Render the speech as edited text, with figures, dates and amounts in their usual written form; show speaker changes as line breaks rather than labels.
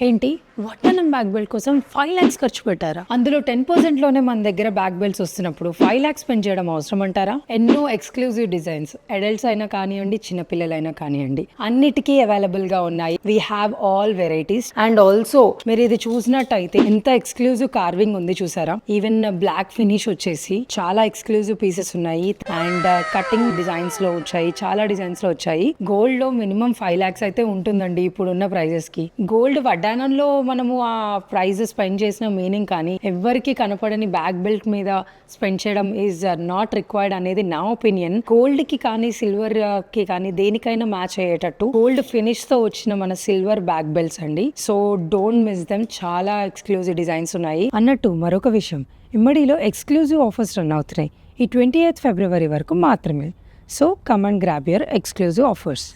ఏంటి వడ్డానం back belt కోసం 5 lakhs ఖర్చు పెట్టారా? అందులో 10% లోనే మన దగ్గర బ్యాక్ బెల్ట్స్ వస్తున్నప్పుడు 5 lakhs స్పెండ్ చేయడం అవసరం అంటారా? ఎన్నో ఎక్స్క్లూజివ్ డిజైన్స్ అడల్ట్స్ అయినా కానివ్వండి, చిన్నపిల్లలైనా కానివ్వండి, అన్నిటికీ అవైలబుల్ గా ఉన్నాయి. We have all varieties. And also మీరు ఇది చూసినట్టయితే ఎంత ఎక్స్క్లూజివ్ కార్వింగ్ ఉంది చూసారా? ఈవెన్ బ్లాక్ ఫినిష్ వచ్చేసి చాలా ఎక్స్క్లూజివ్ పీసెస్ ఉన్నాయి. అండ్ కటింగ్ డిజైన్స్ లో వచ్చాయి, చాలా డిజైన్స్ లో వచ్చాయి. గోల్డ్ లో మినిమం 5 lakhs అయితే ఉంటుందండి ఇప్పుడున్న ప్రైజెస్ కి. గోల్డ్ వడ్డానంలో మనము ఆ ప్రైజ్ స్పెండ్ చేసిన మీనింగ్ కానీ ఎవరికి కనపడని బ్యాక్ బెల్ట్ మీద స్పెండ్ చేయడం ఈజ్ నాట్ రిక్వైర్డ్ అనేది నా ఒపీనియన్. గోల్డ్ కి కానీ సిల్వర్ కి కానీ దేనికైనా మ్యాచ్ అయ్యేటట్టు గోల్డ్ ఫినిష్ తో వచ్చిన మన సిల్వర్ బ్యాక్ బెల్ట్స్ అండి. So don't miss them. చాలా ఎక్స్క్లూజివ్ డిజైన్స్ ఉన్నాయి. అన్నట్టు మరొక విషయం, ఇమ్మడిలో ఎక్స్క్లూజివ్ ఆఫర్స్ రన్ అవుతున్నాయి ఈ 28th February వరకు మాత్రమే. So come and grab your exclusive offers.